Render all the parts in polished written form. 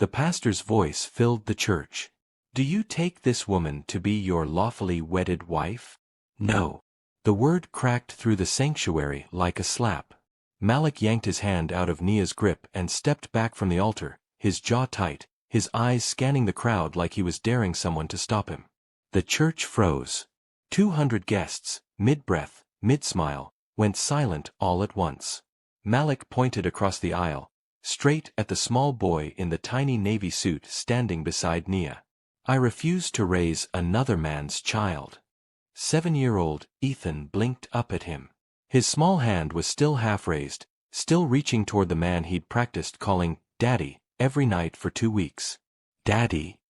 The pastor's voice filled the church. "Do you take this woman to be your lawfully wedded wife?" "No." The word cracked through the sanctuary like a slap. Malik yanked his hand out of Nia's grip and stepped back from the altar, his jaw tight, his eyes scanning the crowd like he was daring someone to stop him. The church froze. 200 guests, mid-breath, mid-smile, went silent all at once. Malik pointed across the aisle, straight at the small boy in the tiny navy suit standing beside Nia. "I refuse to raise another man's child." 7-year-old Ethan blinked up at him. His small hand was still half-raised, still reaching toward the man he'd practiced calling Daddy every night for 2 weeks. "Daddy."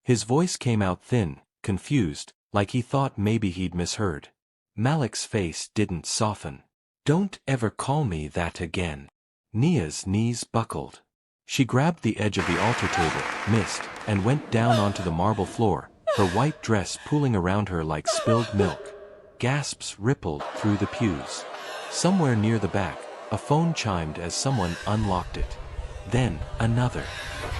His voice came out thin, confused, like he thought maybe he'd misheard. Malik's face didn't soften. "Don't ever call me that again." Nia's knees buckled. She grabbed the edge of the altar table, missed, and went down onto the marble floor, her white dress pooling around her like spilled milk. Gasps rippled through the pews. Somewhere near the back, a phone chimed as someone unlocked it. Then, another.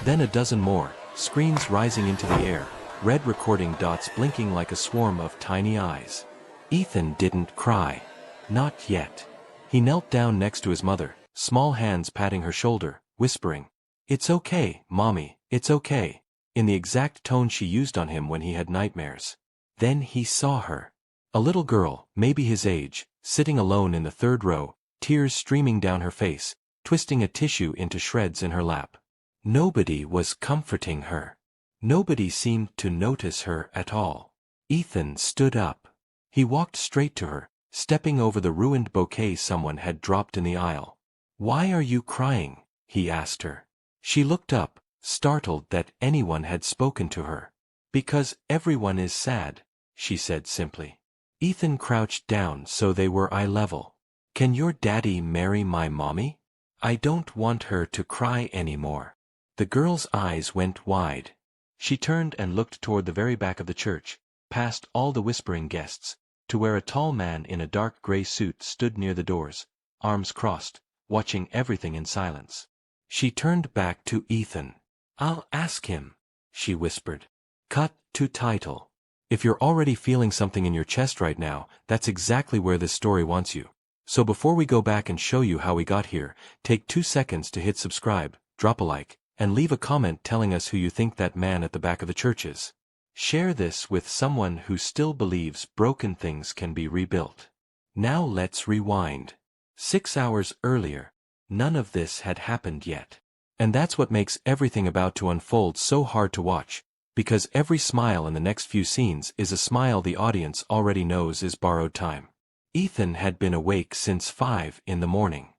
Then a dozen more, screens rising into the air, red recording dots blinking like a swarm of tiny eyes. Ethan didn't cry. Not yet. He knelt down next to his mother, small hands patting her shoulder, whispering, "It's okay, Mommy, it's okay," in the exact tone she used on him when he had nightmares. Then he saw her. A little girl, maybe his age, sitting alone in the third row, tears streaming down her face, twisting a tissue into shreds in her lap. Nobody was comforting her. Nobody seemed to notice her at all. Ethan stood up. He walked straight to her, stepping over the ruined bouquet someone had dropped in the aisle. "Why are you crying?" he asked her. She looked up, startled that anyone had spoken to her. "Because everyone is sad," she said simply. Ethan crouched down so they were eye level. "Can your daddy marry my mommy? I don't want her to cry anymore." The girl's eyes went wide. She turned and looked toward the very back of the church, past all the whispering guests, to where a tall man in a dark gray suit stood near the doors, arms crossed, watching everything in silence. She turned back to Ethan. "I'll ask him," she whispered. Cut to title. If you're already feeling something in your chest right now, that's exactly where this story wants you. So before we go back and show you how we got here, take 2 seconds to hit subscribe, drop a like, and leave a comment telling us who you think that man at the back of the church is. Share this with someone who still believes broken things can be rebuilt. Now let's rewind. 6 hours earlier, none of this had happened yet. And that's what makes everything about to unfold so hard to watch, because every smile in the next few scenes is a smile the audience already knows is borrowed time. Ethan had been awake since 5 in the morning.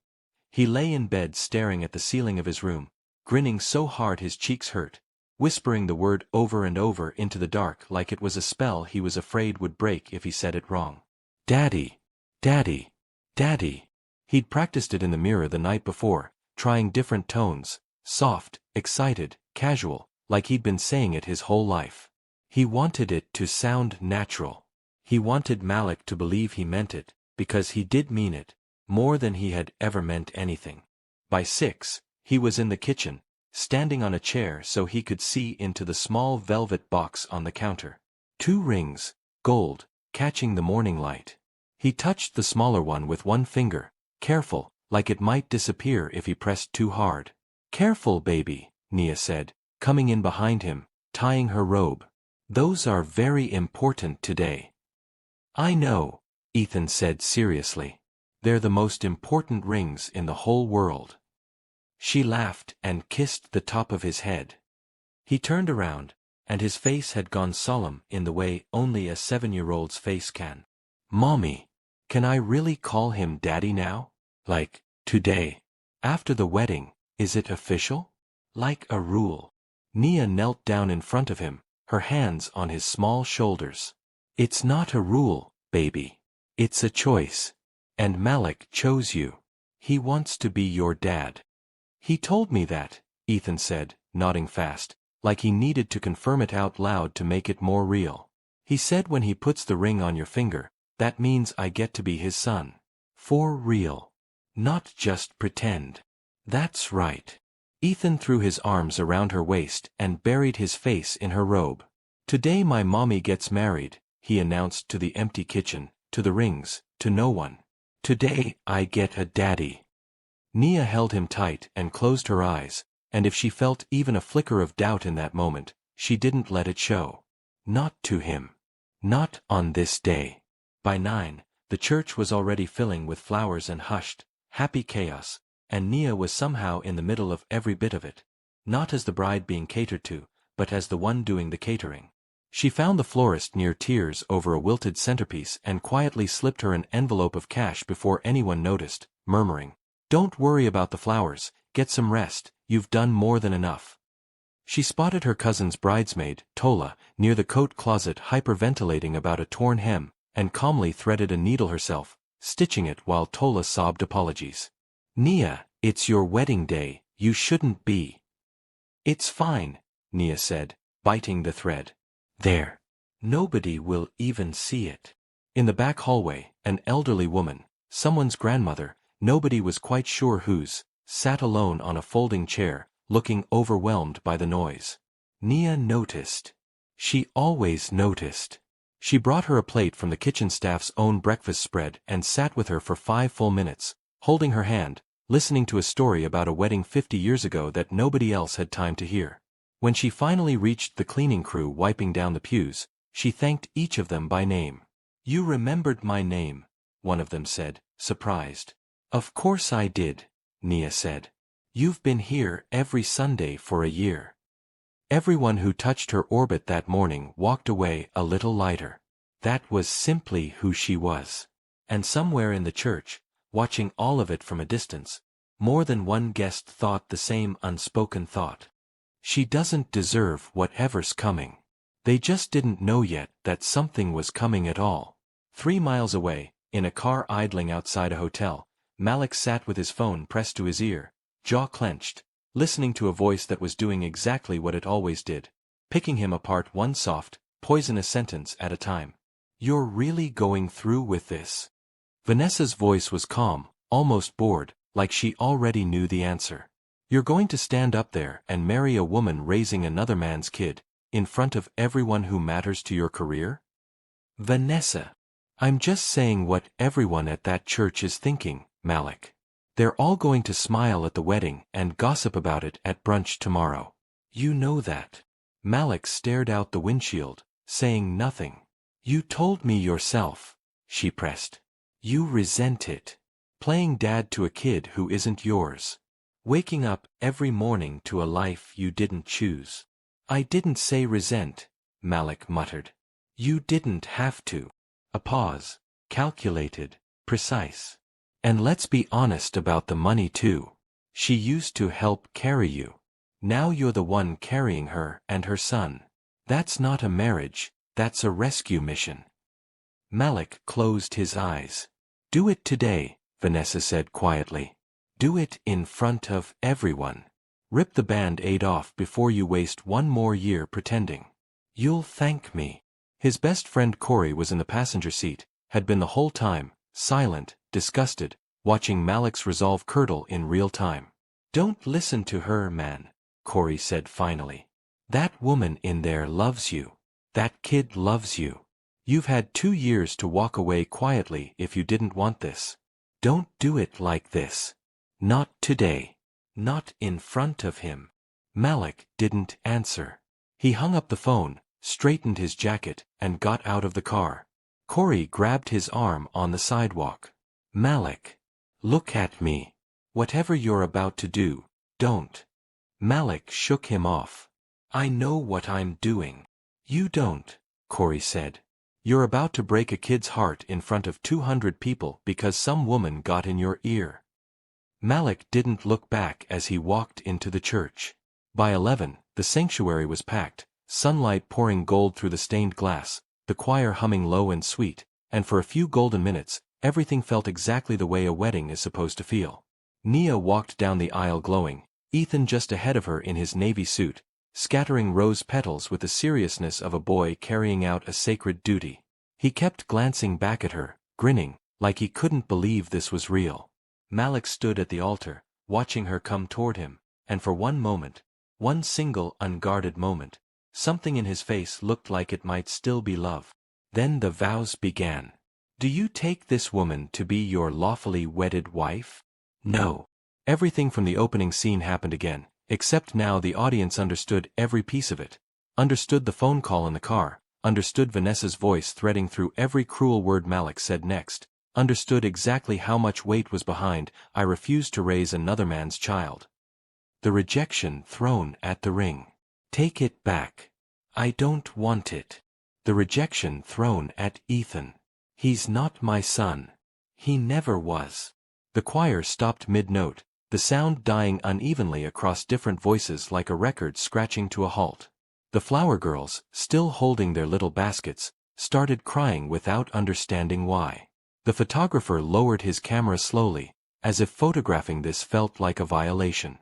He lay in bed staring at the ceiling of his room, grinning so hard his cheeks hurt, whispering the word over and over into the dark like it was a spell he was afraid would break if he said it wrong. "Daddy, Daddy, Daddy." He'd practiced it in the mirror the night before, trying different tones, soft, excited, casual, like he'd been saying it his whole life. He wanted it to sound natural. He wanted Malik to believe he meant it, because he did mean it, more than he had ever meant anything. By 6, he was in the kitchen, standing on a chair so he could see into the small velvet box on the counter. 2 rings, gold, catching the morning light. He touched the smaller one with one finger, careful, like it might disappear if he pressed too hard. "Careful, baby," Nia said, coming in behind him, tying her robe. "Those are very important today." "I know," Ethan said seriously. "They're the most important rings in the whole world." She laughed and kissed the top of his head. He turned around, and his face had gone solemn in the way only a 7-year-old's face can. "Mommy, can I really call him Daddy now? Like, today? After the wedding, is it official? Like a rule?" Nia knelt down in front of him, her hands on his small shoulders. "It's not a rule, baby. It's a choice. And Malik chose you. He wants to be your dad." "He told me that," Ethan said, nodding fast, like he needed to confirm it out loud to make it more real. "He said when he puts the ring on your finger, that means I get to be his son. For real. Not just pretend." "That's right." Ethan threw his arms around her waist and buried his face in her robe. "Today my mommy gets married," he announced to the empty kitchen, to the rings, to no one. "Today I get a daddy." Nia held him tight and closed her eyes, and if she felt even a flicker of doubt in that moment, she didn't let it show. Not to him. Not on this day. By 9, the church was already filling with flowers and hushed, happy chaos, and Nia was somehow in the middle of every bit of it. Not as the bride being catered to, but as the one doing the catering. She found the florist near tears over a wilted centerpiece and quietly slipped her an envelope of cash before anyone noticed, murmuring, "Don't worry about the flowers, get some rest, you've done more than enough." She spotted her cousin's bridesmaid, Tola, near the coat closet hyperventilating about a torn hem, and calmly threaded a needle herself, stitching it while Tola sobbed apologies. "Nia, it's your wedding day, you shouldn't be." "It's fine," Nia said, biting the thread. "There. Nobody will even see it." In the back hallway, an elderly woman, someone's grandmother, nobody was quite sure whose, sat alone on a folding chair, looking overwhelmed by the noise. Nia noticed. She always noticed. She brought her a plate from the kitchen staff's own breakfast spread and sat with her for 5 full minutes, holding her hand, listening to a story about a wedding 50 years ago that nobody else had time to hear. When she finally reached the cleaning crew wiping down the pews, she thanked each of them by name. "You remembered my name," one of them said, surprised. "Of course I did," Nia said. "You've been here every Sunday for a year." Everyone who touched her orbit that morning walked away a little lighter. That was simply who she was. And somewhere in the church, watching all of it from a distance, more than one guest thought the same unspoken thought. She doesn't deserve whatever's coming. They just didn't know yet that something was coming at all. 3 miles away, in a car idling outside a hotel, Malik sat with his phone pressed to his ear, jaw clenched, listening to a voice that was doing exactly what it always did, picking him apart one soft, poisonous sentence at a time. "You're really going through with this?" Vanessa's voice was calm, almost bored, like she already knew the answer. "You're going to stand up there and marry a woman raising another man's kid, in front of everyone who matters to your career?" "Vanessa. I'm just saying what everyone at that church is thinking, Malik. They're all going to smile at the wedding and gossip about it at brunch tomorrow. You know that." Malik stared out the windshield, saying nothing. "You told me yourself," she pressed. "You resent it. Playing dad to a kid who isn't yours. Waking up every morning to a life you didn't choose." "I didn't say resent," Malik muttered. "You didn't have to." A pause, calculated, precise. "And let's be honest about the money too. She used to help carry you. Now you're the one carrying her and her son. That's not a marriage, that's a rescue mission." Malik closed his eyes. "Do it today," Vanessa said quietly. "Do it in front of everyone. Rip the band-aid off before you waste one more year pretending. You'll thank me." His best friend Corey was in the passenger seat, had been the whole time, silent, disgusted, watching Malik's resolve curdle in real time. "Don't listen to her, man," Corey said finally. "That woman in there loves you. That kid loves you. You've had 2 years to walk away quietly if you didn't want this. Don't do it like this. Not today. Not in front of him." Malik didn't answer. He hung up the phone, straightened his jacket, and got out of the car. Corey grabbed his arm on the sidewalk. "Malik. Look at me. Whatever you're about to do, don't." Malik shook him off. "I know what I'm doing." "You don't," Corey said. "You're about to break a kid's heart in front of 200 people because some woman got in your ear." Malik didn't look back as he walked into the church. By 11, the sanctuary was packed, sunlight pouring gold through the stained glass, the choir humming low and sweet, and for a few golden minutes, everything felt exactly the way a wedding is supposed to feel. Nia walked down the aisle glowing, Ethan just ahead of her in his navy suit, scattering rose petals with the seriousness of a boy carrying out a sacred duty. He kept glancing back at her, grinning, like he couldn't believe this was real. Malik stood at the altar, watching her come toward him, and for one moment, one single unguarded moment, something in his face looked like it might still be love. Then the vows began. Do you take this woman to be your lawfully wedded wife? No. Everything from the opening scene happened again, except now the audience understood every piece of it. Understood the phone call in the car, understood Vanessa's voice threading through every cruel word Malik said next, understood exactly how much weight was behind, I refuse to raise another man's child. The rejection thrown at the ring. Take it back. I don't want it. The rejection thrown at Ethan. He's not my son. He never was. The choir stopped mid-note, the sound dying unevenly across different voices like a record scratching to a halt. The flower girls, still holding their little baskets, started crying without understanding why. The photographer lowered his camera slowly, as if photographing this felt like a violation.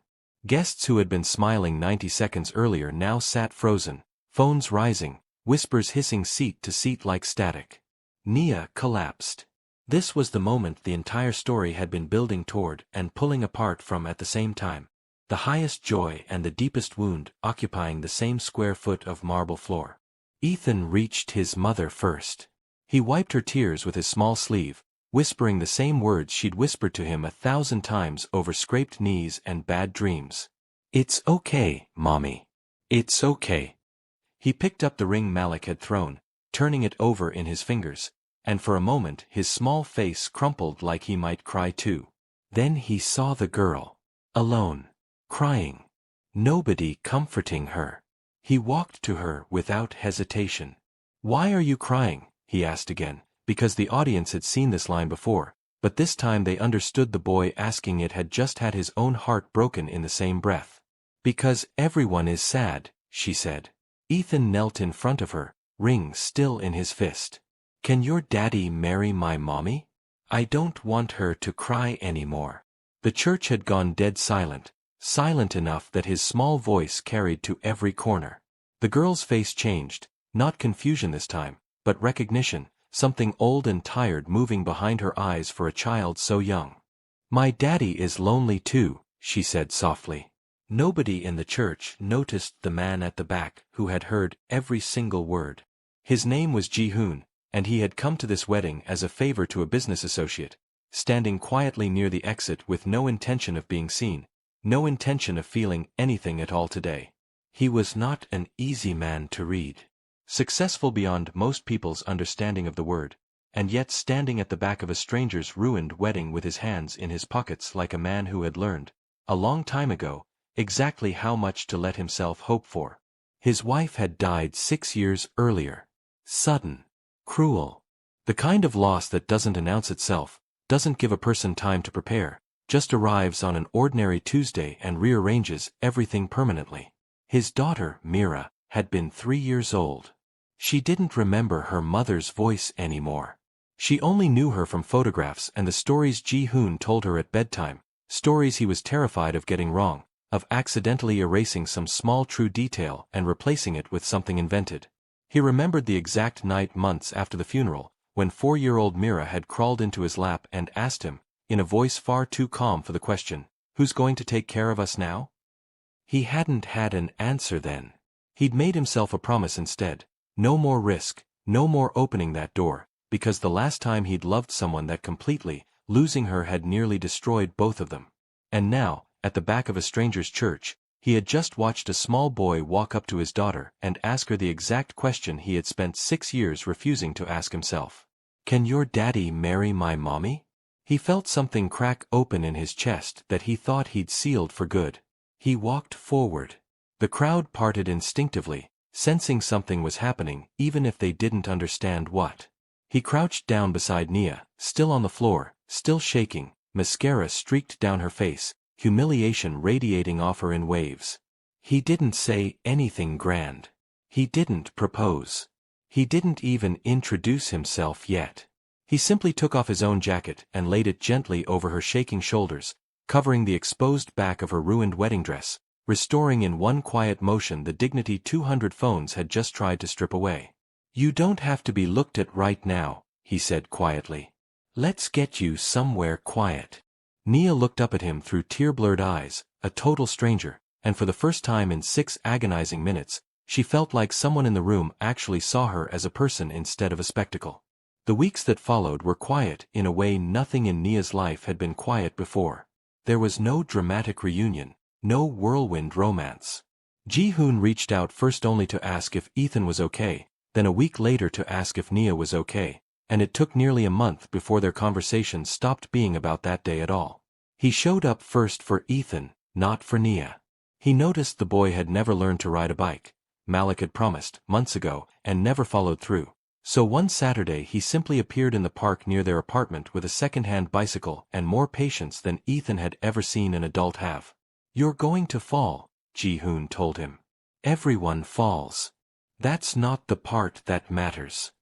Guests who had been smiling 90 seconds earlier now sat frozen, phones rising, whispers hissing seat to seat like static. Nia collapsed. This was the moment the entire story had been building toward and pulling apart from at the same time. The highest joy and the deepest wound occupying the same square foot of marble floor. Ethan reached his mother first. He wiped her tears with his small sleeve, whispering the same words she'd whispered to him 1,000 times over scraped knees and bad dreams. It's okay, Mommy. It's okay. He picked up the ring Malik had thrown, turning it over in his fingers, and for a moment his small face crumpled like he might cry too. Then he saw the girl. Alone. Crying. Nobody comforting her. He walked to her without hesitation. Why are you crying? He asked again, because the audience had seen this line before, but this time they understood the boy asking it had just had his own heart broken in the same breath. Because everyone is sad, she said. Ethan knelt in front of her, ring still in his fist. Can your daddy marry my mommy? I don't want her to cry anymore. The church had gone dead silent, silent enough that his small voice carried to every corner. The girl's face changed, not confusion this time, but recognition, something old and tired moving behind her eyes for a child so young. My daddy is lonely too, she said softly. Nobody in the church noticed the man at the back who had heard every single word. His name was Ji-hoon, and he had come to this wedding as a favor to a business associate, standing quietly near the exit with no intention of being seen, no intention of feeling anything at all today. He was not an easy man to read. Successful beyond most people's understanding of the word, and yet standing at the back of a stranger's ruined wedding with his hands in his pockets like a man who had learned, a long time ago, exactly how much to let himself hope for. His wife had died 6 years earlier. Sudden. Cruel. The kind of loss that doesn't announce itself, doesn't give a person time to prepare, just arrives on an ordinary Tuesday and rearranges everything permanently. His daughter, Mira, had been 3 years old. She didn't remember her mother's voice anymore. She only knew her from photographs and the stories Ji-hoon told her at bedtime, stories he was terrified of getting wrong, of accidentally erasing some small true detail and replacing it with something invented. He remembered the exact night months after the funeral, when 4-year-old Mira had crawled into his lap and asked him, in a voice far too calm for the question, "Who's going to take care of us now?" He hadn't had an answer then. He'd made himself a promise instead. No more risk, no more opening that door, because the last time he'd loved someone that completely, losing her had nearly destroyed both of them. And now, at the back of a stranger's church, he had just watched a small boy walk up to his daughter and ask her the exact question he had spent 6 years refusing to ask himself. Can your daddy marry my mommy? He felt something crack open in his chest that he thought he'd sealed for good. He walked forward. The crowd parted instinctively, sensing something was happening even if they didn't understand what. He crouched down beside Nia, still on the floor, still shaking, mascara streaked down her face, humiliation radiating off her in waves. He didn't say anything grand. He didn't propose. He didn't even introduce himself yet. He simply took off his own jacket and laid it gently over her shaking shoulders, covering the exposed back of her ruined wedding dress, restoring in one quiet motion the dignity 200 phones had just tried to strip away. You don't have to be looked at right now, he said quietly. Let's get you somewhere quiet. Nia looked up at him through tear-blurred eyes, a total stranger, and for the first time in 6 agonizing minutes, she felt like someone in the room actually saw her as a person instead of a spectacle. The weeks that followed were quiet in a way nothing in Nia's life had been quiet before. There was no dramatic reunion, no whirlwind romance. Ji-hoon reached out first only to ask if Ethan was okay, then a week later to ask if Nia was okay, and it took nearly a month before their conversation stopped being about that day at all. He showed up first for Ethan, not for Nia. He noticed the boy had never learned to ride a bike. Malik had promised, months ago, and never followed through. So one Saturday he simply appeared in the park near their apartment with a second-hand bicycle and more patience than Ethan had ever seen an adult have. "You're going to fall," Ji-hoon told him. "Everyone falls. That's not the part that matters."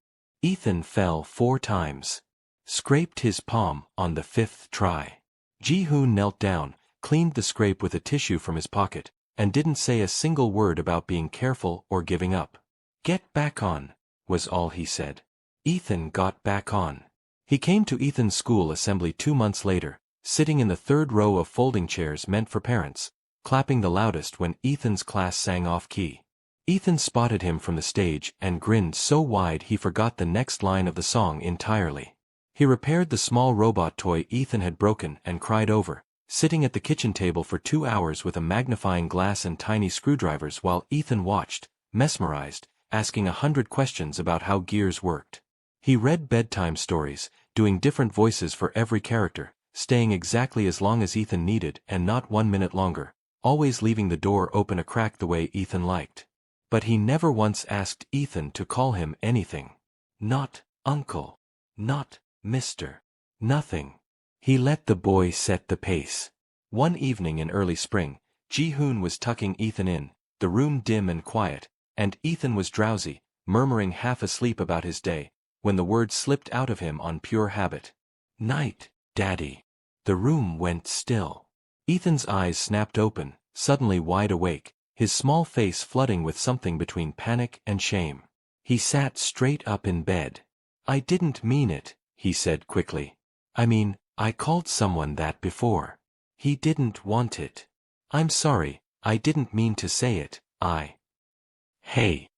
Ethan fell 4 times. Scraped his palm on the 5th try. Ji-hoon knelt down, cleaned the scrape with a tissue from his pocket, and didn't say a single word about being careful or giving up. "Get back on," was all he said. Ethan got back on. He came to Ethan's school assembly 2 months later, sitting in the 3rd row of folding chairs meant for parents, clapping the loudest when Ethan's class sang off-key. Ethan spotted him from the stage and grinned so wide he forgot the next line of the song entirely. He repaired the small robot toy Ethan had broken and cried over, sitting at the kitchen table for 2 hours with a magnifying glass and tiny screwdrivers while Ethan watched, mesmerized, asking 100 questions about how gears worked. He read bedtime stories, doing different voices for every character, staying exactly as long as Ethan needed and not 1 minute longer, always leaving the door open a crack the way Ethan liked. But he never once asked Ethan to call him anything. Not uncle. Not Mr. Nothing. He let the boy set the pace. One evening in early spring, Ji-hoon was tucking Ethan in, the room dim and quiet, and Ethan was drowsy, murmuring half asleep about his day, when the words slipped out of him on pure habit. "Night, Daddy." The room went still. Ethan's eyes snapped open, suddenly wide awake, his small face flooding with something between panic and shame. He sat straight up in bed. "I didn't mean it," he said quickly. "I mean, I called someone that before. He didn't want it. I'm sorry, I didn't mean to say it, Hey."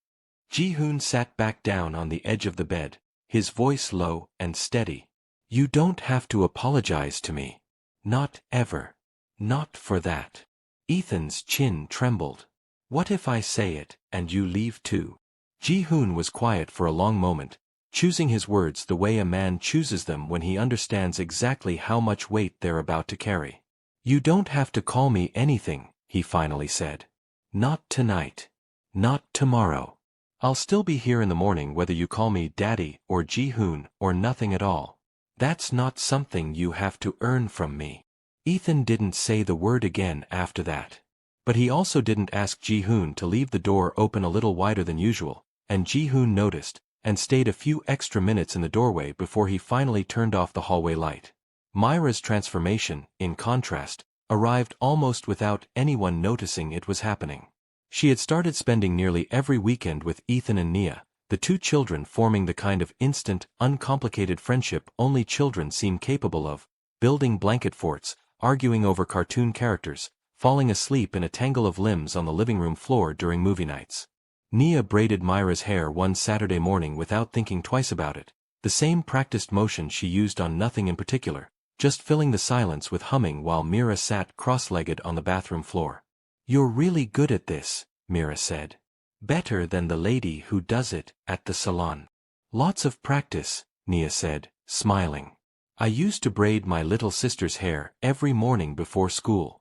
Ji-hoon sat back down on the edge of the bed, his voice low and steady. "You don't have to apologize to me. Not ever. Not for that." Ethan's chin trembled. "What if I say it, and you leave too?" Ji-hoon was quiet for a long moment, choosing his words the way a man chooses them when he understands exactly how much weight they're about to carry. "You don't have to call me anything," he finally said. "Not tonight. Not tomorrow. I'll still be here in the morning whether you call me Daddy or Ji-hoon or nothing at all. That's not something you have to earn from me." Ethan didn't say the word again after that. But he also didn't ask Ji-hoon to leave the door open a little wider than usual, and Ji-hoon noticed, and stayed a few extra minutes in the doorway before he finally turned off the hallway light. Myra's transformation, in contrast, arrived almost without anyone noticing it was happening. She had started spending nearly every weekend with Ethan and Nia, the 2 children forming the kind of instant, uncomplicated friendship only children seem capable of, building blanket forts, arguing over cartoon characters, falling asleep in a tangle of limbs on the living room floor during movie nights. Nia braided Myra's hair one Saturday morning without thinking twice about it, the same practiced motion she used on nothing in particular, just filling the silence with humming while Mira sat cross-legged on the bathroom floor. "You're really good at this," Mira said. "Better than the lady who does it at the salon." "Lots of practice," Nia said, smiling. "I used to braid my little sister's hair every morning before school."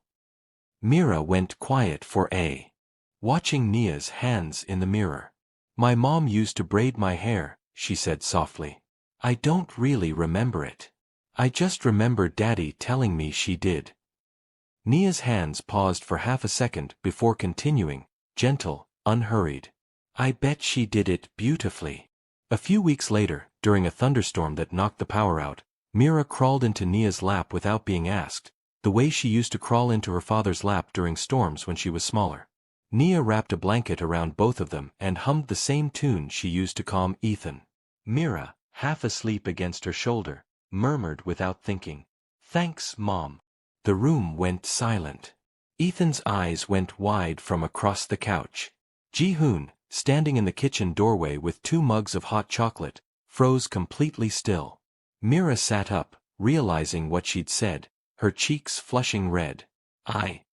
Mira went quiet for watching Nia's hands in the mirror. "My mom used to braid my hair," she said softly. "I don't really remember it. I just remember Daddy telling me she did." Nia's hands paused for half a second before continuing, gentle, unhurried. "I bet she did it beautifully." A few weeks later, during a thunderstorm that knocked the power out, Mira crawled into Nia's lap without being asked, the way she used to crawl into her father's lap during storms when she was smaller. Nia wrapped a blanket around both of them and hummed the same tune she used to calm Ethan. Mira, half asleep against her shoulder, murmured without thinking, "Thanks, Mom." The room went silent. Ethan's eyes went wide from across the couch. Ji-hoon, standing in the kitchen doorway with 2 mugs of hot chocolate, froze completely still. Mira sat up, realizing what she'd said, her cheeks flushing red. I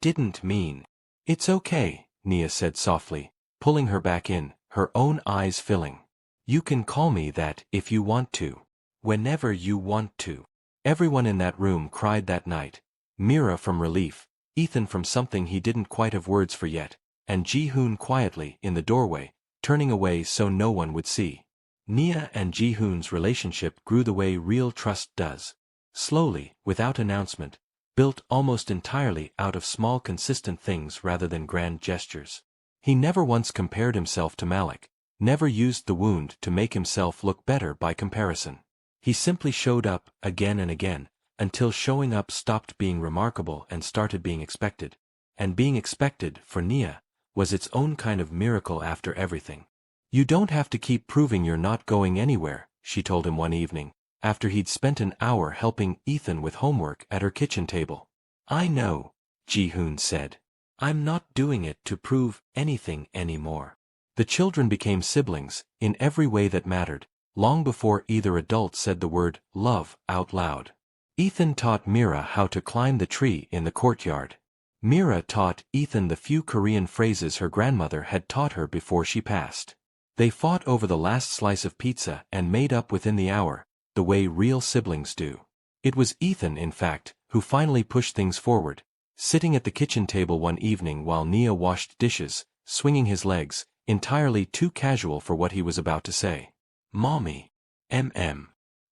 didn't mean. It's okay, Nia said softly, pulling her back in, her own eyes filling. You can call me that if you want to. Whenever you want to. Everyone in that room cried that night. Mira from relief, Ethan from something he didn't quite have words for yet, and Ji-hoon quietly in the doorway, turning away so no one would see. Nia and Ji-hoon's relationship grew the way real trust does. Slowly, without announcement, built almost entirely out of small consistent things rather than grand gestures. He never once compared himself to Malik, never used the wound to make himself look better by comparison. He simply showed up again and again, until showing up stopped being remarkable and started being expected. And being expected, for Nia, was its own kind of miracle after everything. You don't have to keep proving you're not going anywhere, she told him one evening, after he'd spent an hour helping Ethan with homework at her kitchen table. I know, Ji-hoon said. I'm not doing it to prove anything anymore. The children became siblings, in every way that mattered, long before either adult said the word love out loud. Ethan taught Mira how to climb the tree in the courtyard. Mira taught Ethan the few Korean phrases her grandmother had taught her before she passed. They fought over the last slice of pizza and made up within the hour, the way real siblings do. It was Ethan, in fact, who finally pushed things forward, sitting at the kitchen table one evening while Nia washed dishes, swinging his legs, entirely too casual for what he was about to say. Mommy.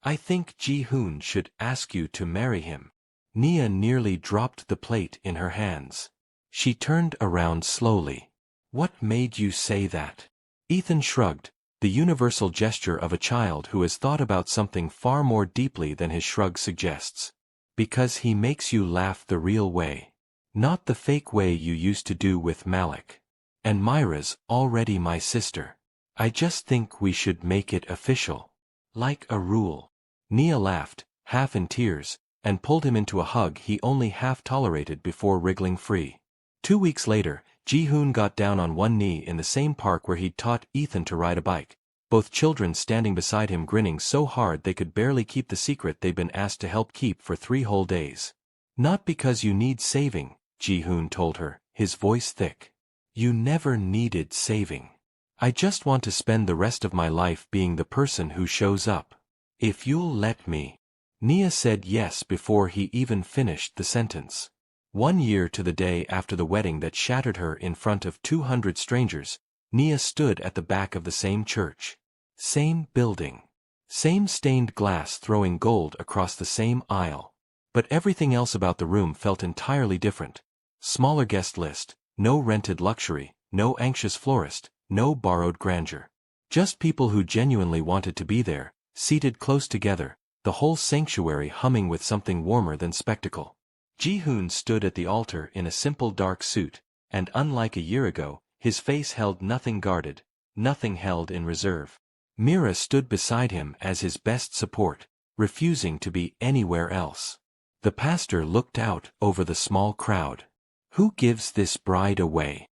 I think Ji-hoon should ask you to marry him. Nia nearly dropped the plate in her hands. She turned around slowly. What made you say that? Ethan shrugged, the universal gesture of a child who has thought about something far more deeply than his shrug suggests. Because he makes you laugh the real way. Not the fake way you used to do with Malik. And Myra's already my sister. I just think we should make it official. Like a rule. Nia laughed, half in tears, and pulled him into a hug he only half tolerated before wriggling free. 2 weeks later, Ji-hoon got down on one knee in the same park where he'd taught Ethan to ride a bike, both children standing beside him grinning so hard they could barely keep the secret they'd been asked to help keep for 3 whole days. Not because you need saving, Ji-hoon told her, his voice thick. You never needed saving. I just want to spend the rest of my life being the person who shows up. If you'll let me. Nia said yes before he even finished the sentence. 1 year to the day after the wedding that shattered her in front of 200 strangers, Nia stood at the back of the same church. Same building. Same stained glass throwing gold across the same aisle. But everything else about the room felt entirely different. Smaller guest list, no rented luxury, no anxious florist, no borrowed grandeur. Just people who genuinely wanted to be there, seated close together, the whole sanctuary humming with something warmer than spectacle. Ji-hoon stood at the altar in a simple dark suit, and unlike a year ago, his face held nothing guarded, nothing held in reserve. Mira stood beside him as his best support, refusing to be anywhere else. The pastor looked out over the small crowd. Who gives this bride away?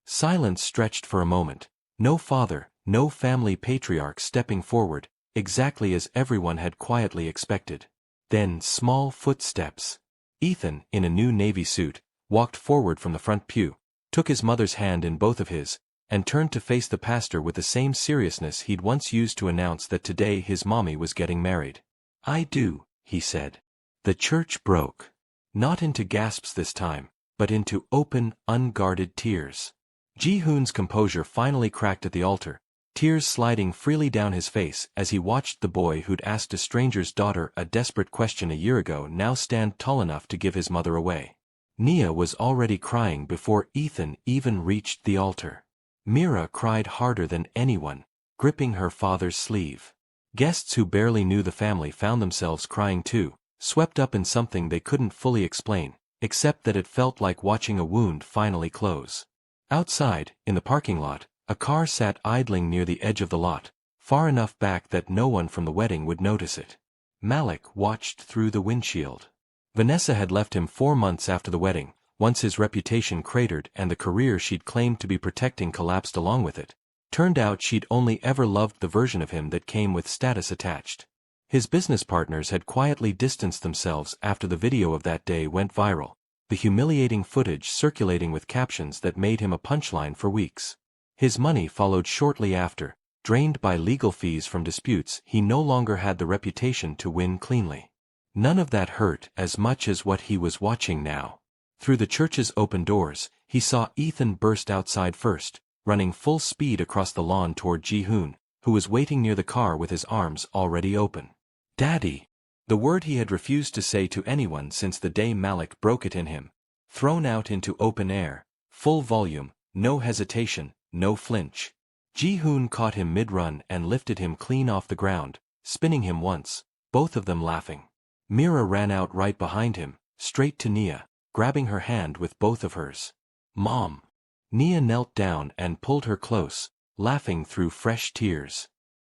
Silence stretched for a moment, no father, no family patriarch stepping forward, exactly as everyone had quietly expected. Then small footsteps. Ethan, in a new navy suit, walked forward from the front pew, took his mother's hand in both of his, and turned to face the pastor with the same seriousness he'd once used to announce that today his mommy was getting married. I do, he said. The church broke. Not into gasps this time, but into open, unguarded tears. Ji-hoon's composure finally cracked at the altar, tears sliding freely down his face as he watched the boy who'd asked a stranger's daughter a desperate question a year ago now stand tall enough to give his mother away. Nia was already crying before Ethan even reached the altar. Mira cried harder than anyone, gripping her father's sleeve. Guests who barely knew the family found themselves crying too, swept up in something they couldn't fully explain, except that it felt like watching a wound finally close. Outside, in the parking lot, a car sat idling near the edge of the lot, far enough back that no one from the wedding would notice it. Malik watched through the windshield. Vanessa had left him 4 months after the wedding, once his reputation cratered and the career she'd claimed to be protecting collapsed along with it. Turned out she'd only ever loved the version of him that came with status attached. His business partners had quietly distanced themselves after the video of that day went viral, the humiliating footage circulating with captions that made him a punchline for weeks. His money followed shortly after, drained by legal fees from disputes he no longer had the reputation to win cleanly. None of that hurt as much as what he was watching now. Through the church's open doors, he saw Ethan burst outside first, running full speed across the lawn toward Ji-hoon, who was waiting near the car with his arms already open. "Daddy!" The word he had refused to say to anyone since the day Malik broke it in him. Thrown out into open air, full volume, no hesitation, no flinch. Ji-hoon caught him mid-run and lifted him clean off the ground, spinning him once, both of them laughing. Mira ran out right behind him, straight to Nia, grabbing her hand with both of hers. "Mom!" Nia knelt down and pulled her close, laughing through fresh tears.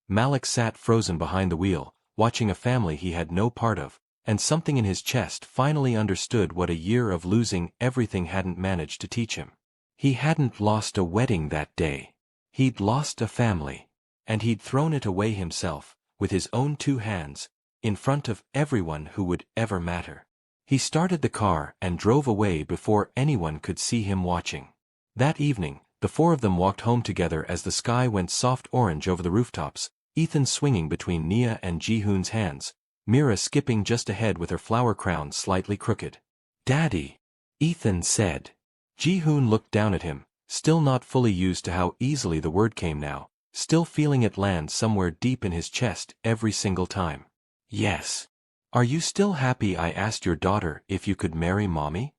Malik sat frozen behind the wheel, watching a family he had no part of, and something in his chest finally understood what a year of losing everything hadn't managed to teach him. He hadn't lost a wedding that day. He'd lost a family. And he'd thrown it away himself, with his own two hands, in front of everyone who would ever matter. He started the car and drove away before anyone could see him watching. That evening, the four of them walked home together as the sky went soft orange over the rooftops, Ethan swinging between Nia and Ji-hoon's hands, Mira skipping just ahead with her flower crown slightly crooked. "Daddy," Ethan said. Ji-hoon looked down at him, still not fully used to how easily the word came now, still feeling it land somewhere deep in his chest every single time. "Yes. Are you still happy I asked your daughter if you could marry Mommy?"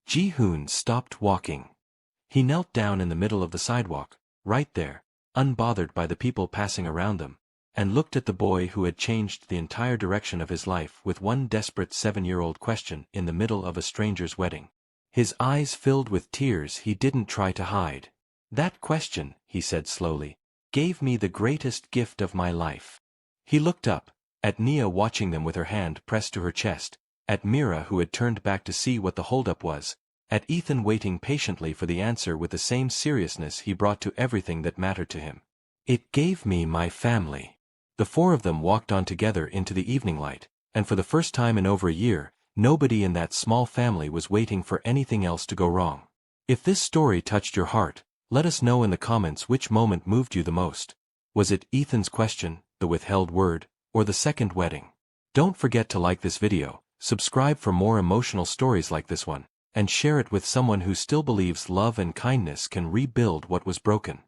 Ji-hoon stopped walking. He knelt down in the middle of the sidewalk, right there, unbothered by the people passing around them, and looked at the boy who had changed the entire direction of his life with one desperate 7-year-old question in the middle of a stranger's wedding. His eyes filled with tears he didn't try to hide. "That question," he said slowly, "gave me the greatest gift of my life." He looked up, at Nia watching them with her hand pressed to her chest, at Mira who had turned back to see what the holdup was, at Ethan waiting patiently for the answer with the same seriousness he brought to everything that mattered to him. "It gave me my family." The four of them walked on together into the evening light, and for the first time in over a year, nobody in that small family was waiting for anything else to go wrong. If this story touched your heart, let us know in the comments which moment moved you the most. Was it Ethan's question, the withheld word, or the second wedding? Don't forget to like this video, subscribe for more emotional stories like this one, and share it with someone who still believes love and kindness can rebuild what was broken.